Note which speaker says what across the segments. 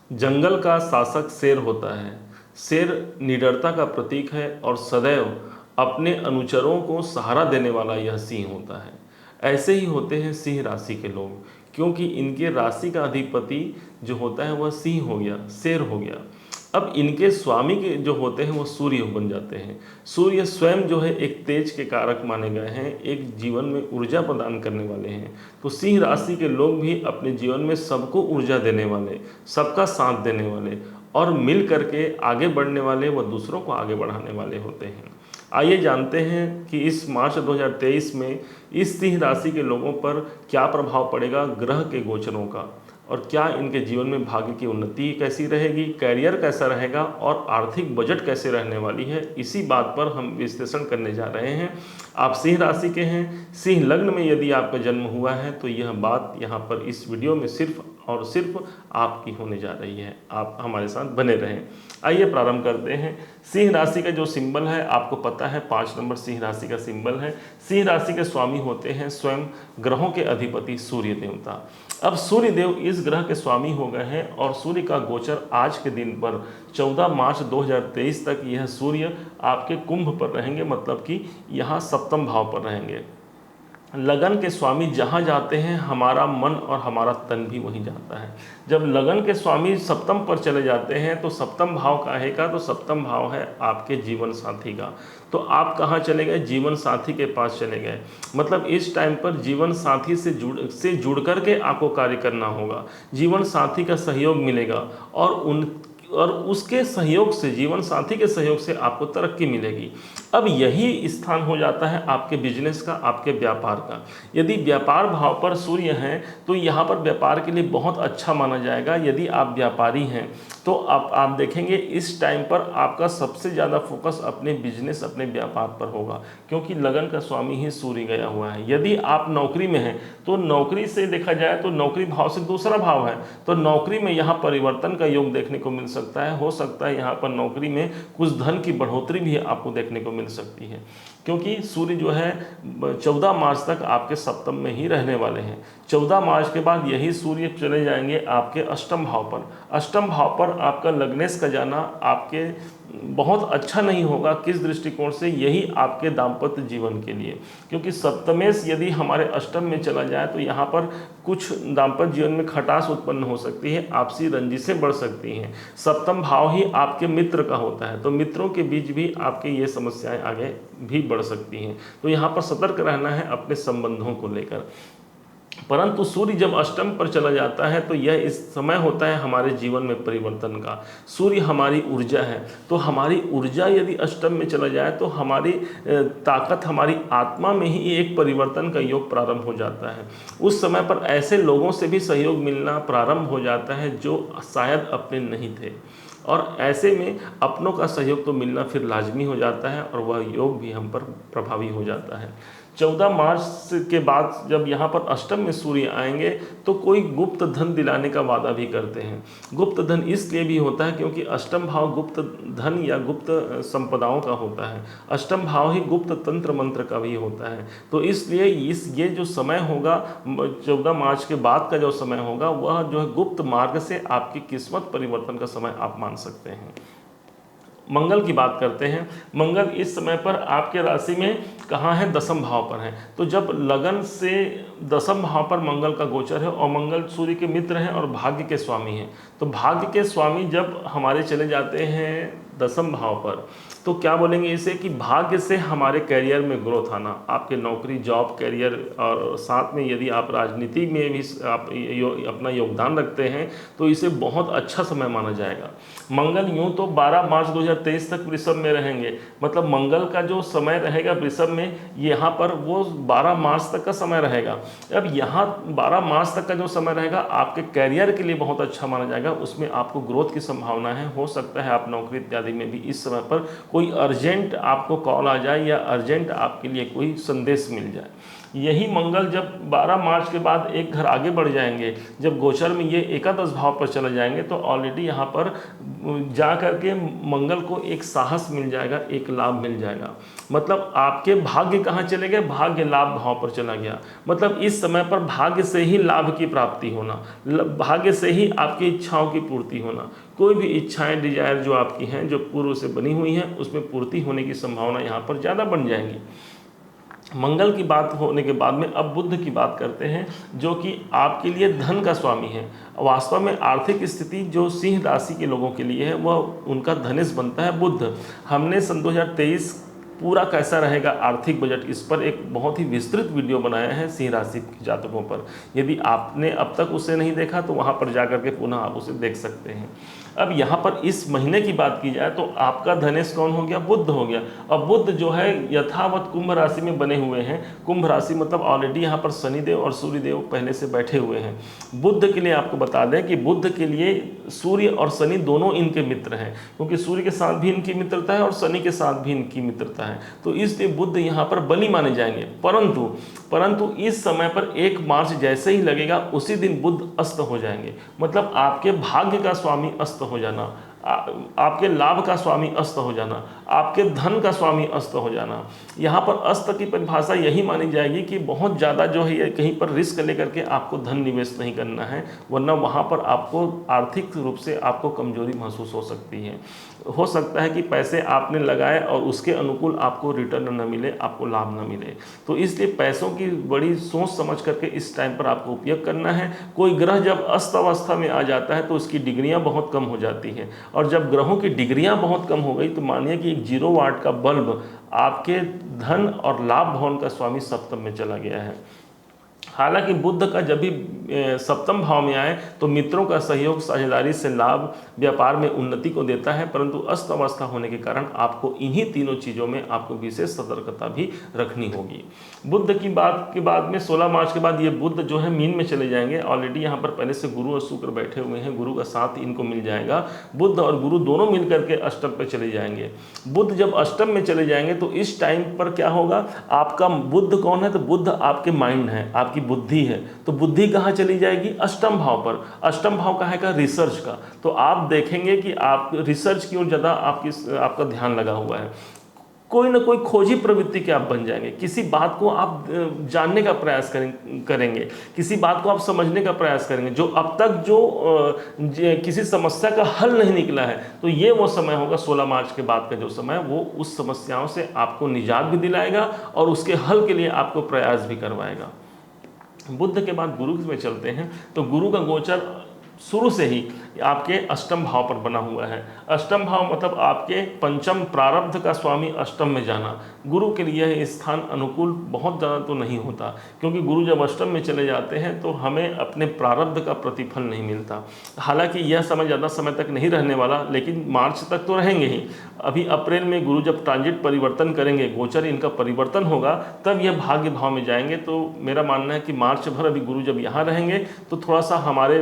Speaker 1: जंगल का शासक शेर होता है। शेर निडरता का प्रतीक है और सदैव अपने अनुचरों को सहारा देने वाला यह सिंह होता है। ऐसे ही होते हैं सिंह राशि के लोग, क्योंकि इनके राशि का अधिपति जो होता है वह सिंह हो गया, शेर हो गया। अब इनके स्वामी के जो होते हैं वो सूर्य बन जाते हैं। सूर्य स्वयं जो है एक तेज के कारक माने गए हैं, एक जीवन में ऊर्जा प्रदान करने वाले हैं। तो सिंह राशि के लोग भी अपने जीवन में सबको ऊर्जा देने वाले, सबका साथ देने वाले और मिल करके आगे बढ़ने वाले व दूसरों को आगे बढ़ाने वाले होते हैं। आइए जानते हैं कि इस मार्च 2023 में इस सिंह राशि के लोगों पर क्या प्रभाव पड़ेगा ग्रह के गोचरों का, और क्या इनके जीवन में भाग्य की उन्नति कैसी रहेगी, कैरियर कैसा रहेगा और आर्थिक बजट कैसे रहने वाली है। इसी बात पर हम विश्लेषण करने जा रहे हैं। आप सिंह राशि के हैं, सिंह लग्न में यदि आपका जन्म हुआ है तो यह बात यहाँ पर इस वीडियो में सिर्फ और सिर्फ आपकी होने जा रही है। आप हमारे साथ बने रहें। आइए प्रारंभ करते हैं। सिंह राशि का जो सिंबल है आपको पता है, 5 नंबर सिंह राशि का सिंबल है। सिंह राशि के स्वामी होते हैं स्वयं ग्रहों के अधिपति सूर्य देवता। अब सूर्य देव इस ग्रह के स्वामी हो गए हैं और सूर्य का गोचर आज के दिन पर 14 मार्च 2023 तक यह सूर्य आपके कुंभ पर रहेंगे, मतलब कि यहाँ सप्तम भाव पर रहेंगे। लगन के स्वामी जहाँ जाते हैं हमारा मन और हमारा तन भी वहीं जाता है। जब लगन के स्वामी सप्तम पर चले जाते हैं तो सप्तम भाव काहे का, तो सप्तम भाव है आपके जीवन साथी का। तो आप कहाँ चले गए, जीवन साथी के पास चले गए। मतलब इस टाइम पर जीवन साथी से जुड़ करके आपको कार्य करना होगा। जीवन साथी का सहयोग मिलेगा और उसके सहयोग से, जीवन साथी के सहयोग से आपको तरक्की मिलेगी। अब यही स्थान हो जाता है आपके बिजनेस का, आपके व्यापार का। यदि व्यापार भाव पर सूर्य हैं तो यहाँ पर व्यापार के लिए बहुत अच्छा माना जाएगा। यदि आप व्यापारी हैं तो आप देखेंगे इस टाइम पर आपका सबसे ज़्यादा फोकस अपने बिजनेस, अपने व्यापार पर होगा, क्योंकि लगन का स्वामी ही सूर्य गया हुआ है। यदि आप नौकरी में हैं तो नौकरी से देखा जाए तो नौकरी भाव से दूसरा भाव है, तो नौकरी में यहाँ परिवर्तन का योग देखने को मिल सकता है। हो सकता है यहाँ पर नौकरी में कुछ धन की बढ़ोतरी भी आपको देखने को मिल सकती है, क्योंकि सूर्य जो है 14 मार्च तक आपके सप्तम में ही रहने वाले हैं। 14 मार्च के बाद यही सूर्य चले जाएंगे आपके अष्टम भाव पर। अष्टम भाव पर आपका लग्नेश का जाना आपके बहुत अच्छा नहीं होगा। किस दृष्टिकोण से, यही आपके दाम्पत्य जीवन के लिए, क्योंकि सप्तमेश यदि हमारे अष्टम में चला जाए तो यहाँ पर कुछ दाम्पत्य जीवन में खटास उत्पन्न हो सकती है, आपसी रंजिशें बढ़ सकती हैं। सप्तम भाव ही आपके मित्र का होता है, तो मित्रों के बीच भी आपके ये समस्याएं आगे भी बढ़ सकती हैं। तो यहाँ पर सतर्क रहना है अपने संबंधों को लेकर। परंतु सूर्य जब अष्टम पर चला जाता है तो यह इस समय होता है हमारे जीवन में परिवर्तन का। सूर्य हमारी ऊर्जा है, तो हमारी ऊर्जा यदि अष्टम में चला जाए तो हमारी ताकत, हमारी आत्मा में ही एक परिवर्तन का योग प्रारंभ हो जाता है। उस समय पर ऐसे लोगों से भी सहयोग मिलना प्रारंभ हो जाता है जो शायद अपने नहीं थे, और ऐसे में अपनों का सहयोग तो मिलना फिर लाजमी हो जाता है और वह योग भी हम पर प्रभावी हो जाता है। 14 मार्च के बाद जब यहाँ पर अष्टम में सूर्य आएंगे तो कोई गुप्त धन दिलाने का वादा भी करते हैं। गुप्त धन इसलिए भी होता है क्योंकि अष्टम भाव गुप्त धन या गुप्त संपदाओं का होता है। अष्टम भाव ही गुप्त तंत्र मंत्र का भी होता है। तो इसलिए ये जो समय होगा 14 मार्च के बाद का जो समय होगा वह जो है गुप्त मार्ग से आपकी किस्मत परिवर्तन का समय आप मान सकते हैं। मंगल की बात करते हैं। मंगल इस समय पर आपके राशि में कहाँ है, दसम भाव पर है। तो जब लगन से दसम भाव पर मंगल का गोचर है और मंगल सूर्य के मित्र हैं और भाग्य के स्वामी हैं, तो भाग्य के स्वामी जब हमारे चले जाते हैं दसम भाव पर तो क्या बोलेंगे इसे, कि भाग्य से हमारे कैरियर में ग्रोथ आना, आपके नौकरी, जॉब, कैरियर, और साथ में यदि आप राजनीति में भी आप अपना योगदान रखते हैं तो इसे बहुत अच्छा समय माना जाएगा। मंगल यूँ तो 12 मार्च 2023 तक वृषभ में रहेंगे, मतलब मंगल का जो समय रहेगा वृषभ में, यहाँ पर वो 12 मार्च तक का समय रहेगा। अब यहाँ 12 मार्च तक का जो समय रहेगा आपके कैरियर के लिए बहुत अच्छा माना जाएगा, उसमें आपको ग्रोथ की संभावना है। हो सकता है आप नौकरी इत्यादि में भी इस समय पर कोई अर्जेंट आपको कॉल आ जाए या अर्जेंट आपके लिए कोई संदेश मिल जाए। यही मंगल जब 12 मार्च के बाद एक घर आगे बढ़ जाएंगे, जब गोचर में ये एकादश भाव पर चले जाएंगे, तो ऑलरेडी यहाँ पर जा करके मंगल को एक साहस मिल जाएगा, एक लाभ मिल जाएगा। मतलब आपके भाग्य कहाँ चले गए, भाग्य लाभ भाव पर चला गया। मतलब इस समय पर भाग्य से ही लाभ की प्राप्ति होना, भाग्य से ही आपकी इच्छाओं की पूर्ति होना। कोई भी इच्छाएं, डिजायर जो आपकी हैं, जो पूर्व से बनी हुई हैं, उसमें पूर्ति होने की संभावना यहाँ पर ज़्यादा बन जाएंगी। मंगल की बात होने के बाद में अब बुध की बात करते हैं, जो कि आपके लिए धन का स्वामी है। वास्तव में आर्थिक स्थिति जो सिंह राशि के लोगों के लिए है, वह उनका धनेश बनता है बुध। हमने सन 2023 पूरा कैसा रहेगा आर्थिक बजट, इस पर एक बहुत ही विस्तृत वीडियो बनाया है सिंह राशि के जातकों पर। यदि आपने अब तक उसे नहीं देखा तो वहाँ पर जा करके पुनः आप उसे देख सकते हैं। अब यहाँ पर इस महीने की बात की जाए तो आपका धनेश कौन हो गया, बुध हो गया। अब बुध जो है यथावत कुंभ राशि में बने हुए हैं। कुंभ राशि मतलब ऑलरेडी यहाँ पर शनिदेव और सूर्यदेव पहले से बैठे हुए हैं। बुध के लिए आपको बता दें कि बुध के लिए सूर्य और शनि दोनों इनके मित्र हैं, क्योंकि सूर्य के साथ भी इनकी मित्रता है और शनि के साथ भी इनकी मित्रता है। तो इसलिए बुध यहाँ पर बली माने जाएंगे। परंतु इस समय पर 1 मार्च जैसे ही लगेगा उसी दिन बुध अस्त हो जाएंगे। मतलब आपके भाग्य का स्वामी अस्त हो जाना, आपके लाभ का स्वामी अस्त हो जाना, आपके धन का स्वामी अस्त हो जाना। यहाँ पर अस्त की परिभाषा यही मानी जाएगी कि बहुत ज़्यादा जो है कहीं पर रिस्क लेकर के आपको धन निवेश नहीं करना है, वरना वहाँ पर आपको आर्थिक रूप से आपको कमजोरी महसूस हो सकती है। हो सकता है कि पैसे आपने लगाए और उसके अनुकूल आपको रिटर्न न मिले, आपको लाभ न मिले। तो इसलिए पैसों की बड़ी सोच समझ करके इस टाइम पर आपको उपयोग करना है। कोई ग्रह जब अस्त अवस्था में आ जाता है तो उसकी डिग्रियां बहुत कम हो जाती हैं, और जब ग्रहों की डिग्रियां बहुत कम हो गई तो मानिए कि एक 0 वाट का बल्ब आपके धन और लाभ भवन का स्वामी सप्तम में चला गया है। हालांकि बुध का जब भी सप्तम भाव में आए तो मित्रों का सहयोग, साझेदारी से लाभ, व्यापार में उन्नति को देता है, परंतु अस्त अवस्था होने के कारण आपको इन्हीं तीनों चीज़ों में आपको विशेष सतर्कता भी रखनी होगी। बुध की बात के बाद में 16 मार्च के बाद ये बुध जो है मीन में चले जाएंगे। ऑलरेडी यहाँ पर पहले से गुरु और शुक्र बैठे हुए हैं, गुरु का साथ इनको मिल जाएगा। बुध और गुरु दोनों मिल करके अष्टम पे चले जाएंगे। बुध जब अष्टम में चले जाएंगे तो इस टाइम पर क्या होगा, आपका बुध कौन है, तो बुध आपके माइंड है, आपकी बुद्धि है। तो बुद्धि कहाँ चली जाएगी, अष्टम भाव पर। अष्टम भाव कहाँ का, रिसर्च का। तो आप देखेंगे कि आप रिसर्च की ओर ज़्यादा आपका ध्यान लगा हुआ है। कोई ना कोई खोजी प्रवृत्ति के आप बन जाएंगे। किसी बात को आप जानने का प्रयास करेंगे, किसी बात को आप समझने का प्रयास करेंगे जो अब तक किसी समस्या का हल नहीं निकला है। तो ये वो समय होगा 16 मार्च के बाद का जो समय, वो उस समस्याओं से आपको निजात भी दिलाएगा और उसके हल के लिए आपको प्रयास भी करवाएगा। बुध के बाद गुरु में चलते हैं तो गुरु का गोचर शुरू से ही आपके अष्टम भाव पर बना हुआ है। अष्टम भाव मतलब आपके पंचम प्रारब्ध का स्वामी अष्टम में जाना। गुरु के लिए यह स्थान अनुकूल बहुत ज़्यादा तो नहीं होता, क्योंकि गुरु जब अष्टम में चले जाते हैं तो हमें अपने प्रारब्ध का प्रतिफल नहीं मिलता। हालांकि यह समय ज़्यादा समय तक नहीं रहने वाला, लेकिन मार्च तक तो रहेंगे ही। अभी अप्रैल में गुरु जब ट्रांजिट परिवर्तन करेंगे, गोचर इनका परिवर्तन होगा, तब यह भाग्य भाव में जाएंगे। तो मेरा मानना है कि मार्च भर अभी गुरु जब यहाँ रहेंगे तो थोड़ा सा हमारे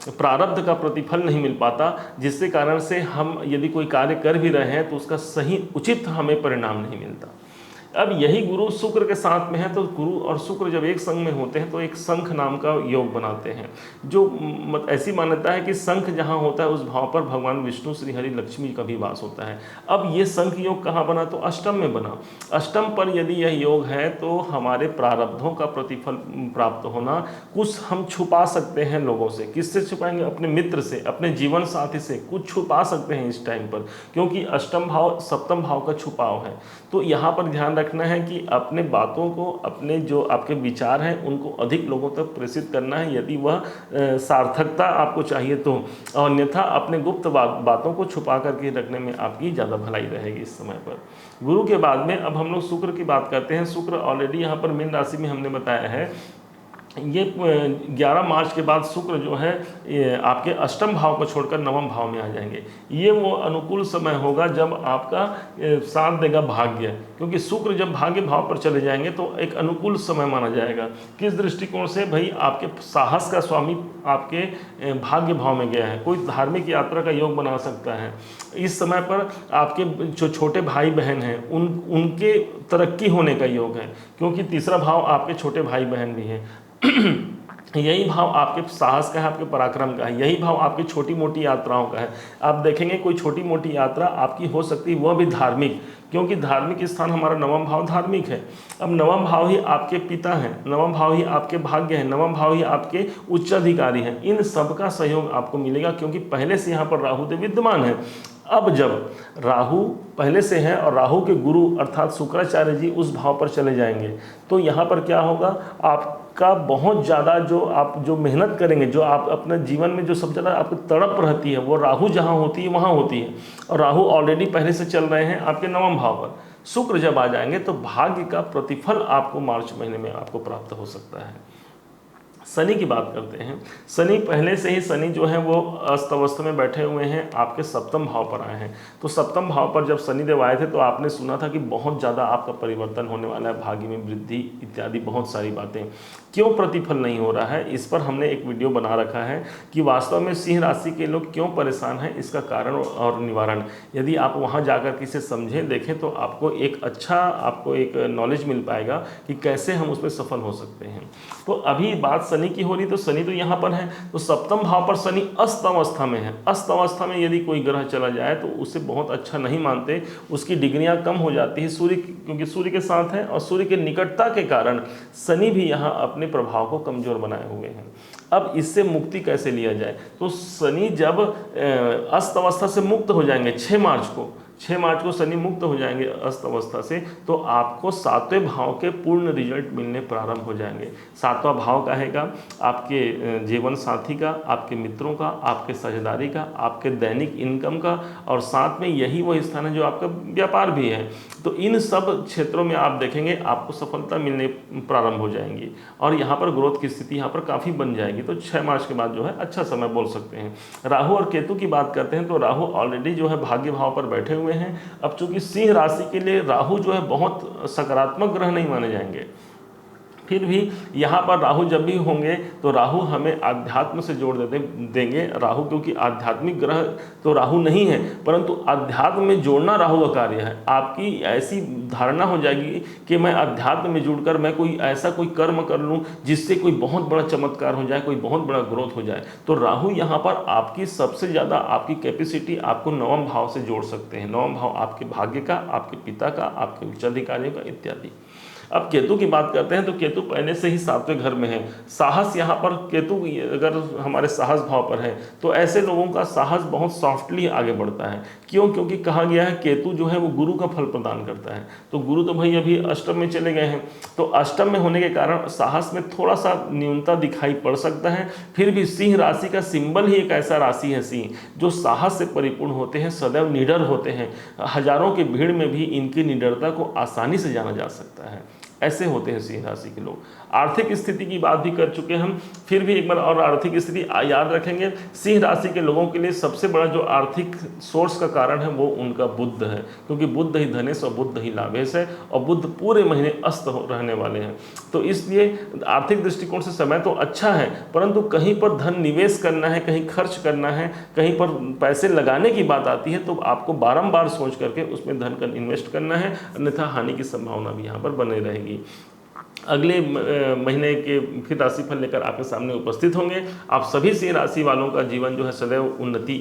Speaker 1: प्रारब्ध का प्रतिफल नहीं मिल पाता, जिसके कारण से हम यदि कोई कार्य कर भी रहे हैं तो उसका सही उचित हमें परिणाम नहीं मिलता। अब यही गुरु शुक्र के साथ में है, तो गुरु और शुक्र जब एक संघ में होते हैं तो एक शंख नाम का योग बनाते हैं। जो ऐसी मान्यता है कि शंख जहाँ होता है उस भाव पर भगवान विष्णु, श्री हरि, लक्ष्मी का भी वास होता है। अब ये शंख योग कहाँ बना, तो अष्टम में बना। अष्टम पर यदि यह योग है तो हमारे प्रारब्धों का प्रतिफल प्राप्त होना, कुछ हम छुपा सकते हैं लोगों से। किससे छुपाएंगे, अपने मित्र से, अपने जीवन साथी से कुछ छुपा सकते हैं इस टाइम पर, क्योंकि अष्टम भाव सप्तम भाव का छुपाव है। तो यहाँ पर ध्यान रखना है कि अपने बातों को, अपने जो आपके विचार हैं उनको अधिक लोगों तक प्रेषित करना है, यदि वह सार्थकता आपको चाहिए तो। और अन्यथा अपने गुप्त बातों को छुपा करके रखने में आपकी ज़्यादा भलाई रहेगी इस समय पर। गुरु के बाद में अब हम लोग शुक्र की बात करते हैं। शुक्र ऑलरेडी यहाँ पर मीन राशि में हमने बताया है ये 11 मार्च के बाद शुक्र जो है ये आपके अष्टम भाव को छोड़कर नवम भाव में आ जाएंगे। ये वो अनुकूल समय होगा जब आपका साथ देगा भाग्य, क्योंकि शुक्र जब भाग्य भाव पर चले जाएंगे तो एक अनुकूल समय माना जाएगा। किस दृष्टिकोण से? भाई आपके साहस का स्वामी आपके भाग्य भाव में गया है, कोई धार्मिक यात्रा का योग बना सकता है। इस समय पर आपके जो छोटे भाई बहन हैं उनके तरक्की होने का योग है, क्योंकि तीसरा भाव आपके छोटे भाई बहन भी हैं। यही भाव आपके साहस का है, आपके पराक्रम का है, यही भाव आपकी छोटी मोटी यात्राओं का है। आप देखेंगे कोई छोटी मोटी यात्रा आपकी हो सकती है, वह भी धार्मिक, क्योंकि धार्मिक स्थान हमारा नवम भाव धार्मिक है। अब नवम भाव ही आपके पिता हैं, नवम भाव ही आपके भाग्य हैं, नवम भाव ही आपके उच्चाधिकारी हैं। इन सब का सहयोग आपको मिलेगा, क्योंकि पहले से यहाँ पर राहु देव विद्यमान है। अब जब राहु पहले से है और राहु के गुरु अर्थात शुक्राचार्य जी उस भाव पर चले जाएंगे, तो यहाँ पर क्या होगा, आपका बहुत ज़्यादा जो आप जो मेहनत करेंगे, जो आप अपने जीवन में जो सबसे ज़्यादा आपको तड़प रहती है, वो राहु जहाँ होती है वहाँ होती है। और राहु ऑलरेडी पहले से चल रहे हैं आपके नवम भाव पर। शुक्र जब आ जाएंगे तो भाग्य का प्रतिफल आपको मार्च महीने में आपको प्राप्त हो सकता है। शनि की बात करते हैं। शनि पहले से ही शनि जो है वो अस्त अवस्था में बैठे हुए हैं, आपके सप्तम भाव पर आए हैं। तो सप्तम भाव पर जब शनि देव आए थे तो आपने सुना था कि बहुत ज़्यादा आपका परिवर्तन होने वाला है, भाग्य में वृद्धि इत्यादि बहुत सारी बातें। क्यों प्रतिफल नहीं हो रहा है, इस पर हमने एक वीडियो बना रखा है कि वास्तव में सिंह राशि के लोग क्यों परेशान हैं, इसका कारण और निवारण। यदि आप वहाँ जाकर किसे समझें देखें तो आपको एक नॉलेज मिल पाएगा कि कैसे हम उसमें सफल हो सकते हैं। तो अभी बात शनि की हो रही, तो शनि तो यहाँ पर है, तो सप्तम भाव पर शनि अस्त अवस्था में है। अस्त अवस्था में यदि कोई ग्रह चला जाए तो उसे बहुत अच्छा नहीं मानते, उसकी डिग्रियाँ कम हो जाती है सूर्य, क्योंकि सूर्य के साथ है और सूर्य के निकटता के कारण शनि भी यहाँ अपने प्रभाव को कमजोर बनाए हुए हैं। अब इससे मुक्ति कैसे लिया जाए, तो शनि जब अस्त अवस्था से मुक्त हो जाएंगे 6 मार्च को शनि मुक्त हो जाएंगे अस्त अवस्था से, तो आपको 7वें भाव के पूर्ण रिजल्ट मिलने प्रारंभ हो जाएंगे। 7वां भाव का हैगा आपके जीवन साथी का, आपके मित्रों का, आपके साझेदारी का, आपके दैनिक इनकम का, और साथ में यही वो स्थान है जो आपका व्यापार भी है। तो इन सब क्षेत्रों में आप देखेंगे आपको सफलता मिलने प्रारंभ हो जाएंगी और यहाँ पर ग्रोथ की स्थिति यहाँ पर काफ़ी बन जाएगी। तो 6 मार्च के बाद जो है अच्छा समय बोल सकते हैं। राहु और केतु की बात करते हैं तो राहु ऑलरेडी जो है भाग्य भाव पर बैठे हुए हैं। अब चूंकि सिंह राशि के लिए राहु जो है बहुत सकारात्मक ग्रह नहीं माने जाएंगे, फिर भी यहाँ पर राहु जब भी होंगे तो राहु हमें आध्यात्म से जोड़ देंगे। राहु क्योंकि आध्यात्मिक ग्रह तो राहु नहीं है, परंतु आध्यात्म में जोड़ना राहु का कार्य है। आपकी ऐसी धारणा हो जाएगी कि मैं अध्यात्म में जुड़कर मैं कोई ऐसा कोई कर्म कर लूँ जिससे कोई बहुत बड़ा चमत्कार हो जाए, कोई बहुत बड़ा ग्रोथ हो जाए। तो राहु यहाँ पर आपकी सबसे ज़्यादा आपकी कैपेसिटी आपको नवम भाव से जोड़ सकते हैं। नवम भाव आपके भाग्य का, आपके पिता का, आपके उच्चाधिकारियों का इत्यादि। अब केतु की बात करते हैं तो केतु पहले से ही 7वें घर में है। साहस यहाँ पर केतु अगर हमारे साहस भाव पर है तो ऐसे लोगों का साहस बहुत सॉफ्टली आगे बढ़ता है। क्यों? क्योंकि कहा गया है केतु जो है वो गुरु का फल प्रदान करता है। तो गुरु तो भाई अभी अष्टम में चले गए हैं, तो अष्टम में होने के कारण साहस में थोड़ा सा न्यूनता दिखाई पड़ सकता है। फिर भी सिंह राशि का सिंबल ही एक ऐसा राशि है सिंह, जो साहस से परिपूर्ण होते हैं, सदैव निडर होते हैं। हजारों की भीड़ में भी इनकी निडरता को आसानी से जाना जा सकता है। ऐसे होते हैं सिंह राशि के लोग। आर्थिक स्थिति की बात भी कर चुके हम, फिर भी एक बार और आर्थिक स्थिति याद रखेंगे। सिंह राशि के लोगों के लिए सबसे बड़ा जो आर्थिक सोर्स का कारण है वो उनका बुध है, क्योंकि बुध ही धनेश और बुध ही लाभेश है, और बुध पूरे महीने अस्त रहने वाले हैं। तो इसलिए आर्थिक दृष्टिकोण से समय तो अच्छा है, परंतु कहीं पर धन निवेश करना है, कहीं खर्च करना है, कहीं पर पैसे लगाने की बात आती है तो आपको बारंबार सोच करके उसमें धन का इन्वेस्ट करना है, अन्यथा हानि की संभावना भी यहाँ पर बनी रहेगी। अगले महीने के फिर राशिफल लेकर आपके सामने उपस्थित होंगे। आप सभी सिंह राशि वालों का जीवन जो है सदैव उन्नति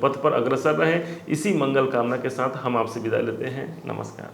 Speaker 1: पथ पर अग्रसर रहे, इसी मंगल कामना के साथ हम आपसे विदा लेते हैं। नमस्कार।